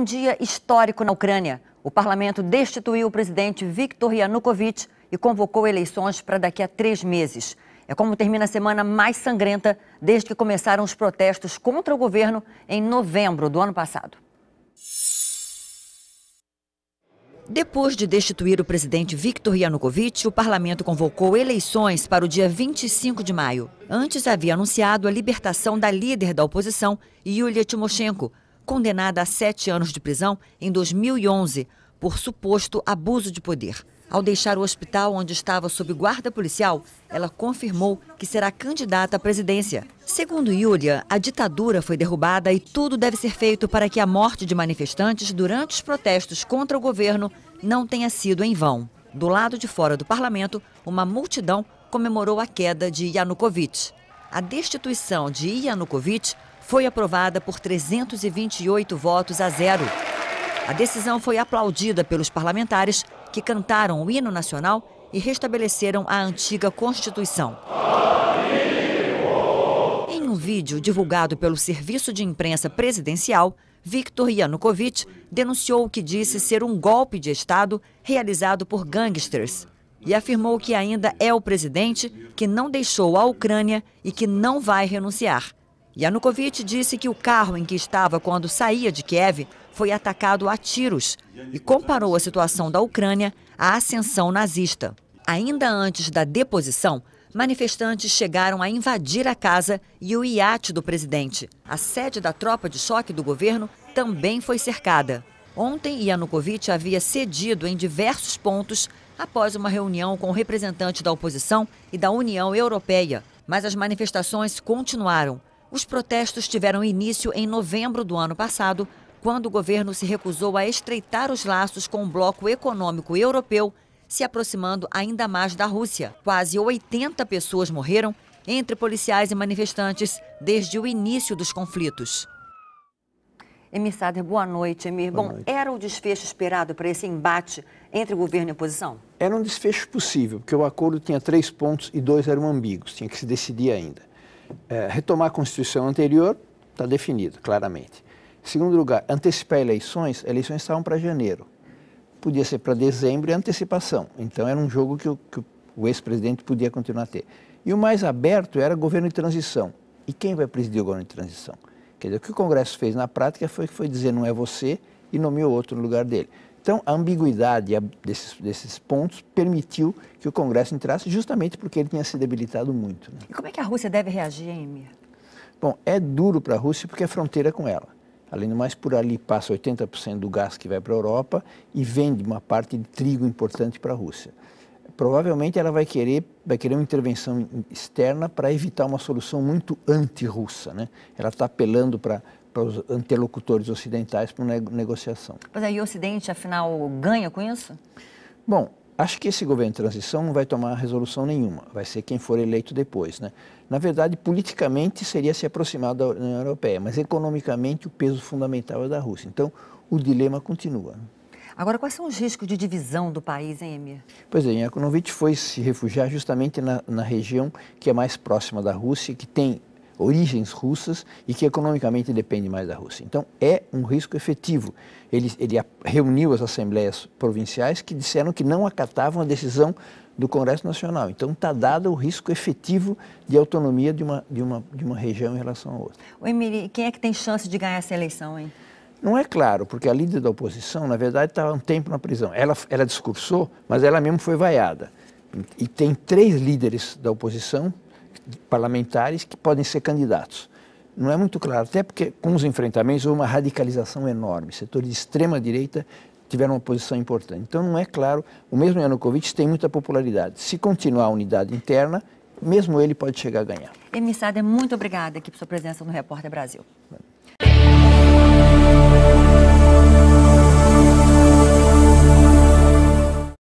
Um dia histórico na Ucrânia. O parlamento destituiu o presidente Viktor Yanukovych e convocou eleições para daqui a 3 meses. É como termina a semana mais sangrenta desde que começaram os protestos contra o governo em novembro do ano passado. Depois de destituir o presidente Viktor Yanukovych, o parlamento convocou eleições para o dia 25 de maio. Antes havia anunciado a libertação da líder da oposição, Yulia Tymoshenko, condenada a 7 anos de prisão em 2011 por suposto abuso de poder. Ao deixar o hospital onde estava sob guarda policial, ela confirmou que será candidata à presidência. Segundo Yulia, a ditadura foi derrubada e tudo deve ser feito para que a morte de manifestantes durante os protestos contra o governo não tenha sido em vão. Do lado de fora do parlamento, uma multidão comemorou a queda de Yanukovych. A destituição de Yanukovych foi aprovada por 328 votos a 0. A decisão foi aplaudida pelos parlamentares, que cantaram o hino nacional e restabeleceram a antiga Constituição. Em um vídeo divulgado pelo Serviço de Imprensa Presidencial, Viktor Yanukovych denunciou o que disse ser um golpe de Estado realizado por gangsters e afirmou que ainda é o presidente que não deixou a Ucrânia e que não vai renunciar. Yanukovych disse que o carro em que estava quando saía de Kiev foi atacado a tiros e comparou a situação da Ucrânia à ascensão nazista. Ainda antes da deposição, manifestantes chegaram a invadir a casa e o iate do presidente. A sede da tropa de choque do governo também foi cercada. Ontem, Yanukovych havia cedido em diversos pontos após uma reunião com representantes da oposição e da União Europeia. Mas as manifestações continuaram. Os protestos tiveram início em novembro do ano passado, quando o governo se recusou a estreitar os laços com o bloco econômico europeu, se aproximando ainda mais da Rússia. Quase 80 pessoas morreram, entre policiais e manifestantes, desde o início dos conflitos. Emir Sader, boa noite, Emir. Bom, era o desfecho esperado para esse embate entre o governo e a oposição? Era um desfecho possível, porque o acordo tinha 3 pontos e 2 eram ambíguos, tinha que se decidir ainda. Retomar a Constituição anterior está definido, claramente. Em segundo lugar, antecipar eleições estavam para janeiro. Podia ser para dezembro e antecipação. Então era um jogo que o ex-presidente podia continuar a ter. E o mais aberto era governo de transição. E quem vai presidir o governo de transição? Quer dizer, o que o Congresso fez na prática foi dizer não é você e nomeou outro no lugar dele. Então a ambiguidade desses pontos permitiu que o Congresso entrasse justamente porque ele tinha se debilitado muito. Né? E como é que a Rússia deve reagir, Emir? Bom, é duro para a Rússia porque é fronteira com ela. Além do mais, por ali passa 80% do gás que vai para a Europa e vende uma parte de trigo importante para a Rússia. Provavelmente ela vai querer uma intervenção externa para evitar uma solução muito anti-russa, né? Ela está apelando para os interlocutores ocidentais para uma negociação. Mas aí o Ocidente, afinal, ganha com isso? Bom, acho que esse governo de transição não vai tomar resolução nenhuma, vai ser quem for eleito depois, né? Na verdade, politicamente seria se aproximar da União Europeia, mas economicamente o peso fundamental é da Rússia. Então, o dilema continua. Agora, quais são os riscos de divisão do país, hein, Emir? Pois é, Yanukovych foi se refugiar justamente na região que é mais próxima da Rússia, que tem origens russas e que economicamente depende mais da Rússia. Então, é um risco efetivo. Ele reuniu as assembleias provinciais que disseram que não acatavam a decisão do Congresso Nacional. Então, está dado o risco efetivo de autonomia de uma região em relação a outra. O Emir, quem é que tem chance de ganhar essa eleição, hein? Não é claro, porque a líder da oposição, na verdade, estava há um tempo na prisão. Ela discursou, mas ela mesmo foi vaiada. E tem 3 líderes da oposição parlamentares que podem ser candidatos. Não é muito claro, até porque com os enfrentamentos houve uma radicalização enorme. Setores de extrema-direita tiveram uma posição importante. Então não é claro, o mesmo Yanukovych tem muita popularidade. Se continuar a unidade interna, mesmo ele pode chegar a ganhar. Emir Sader, muito obrigada aqui por sua presença no Repórter Brasil.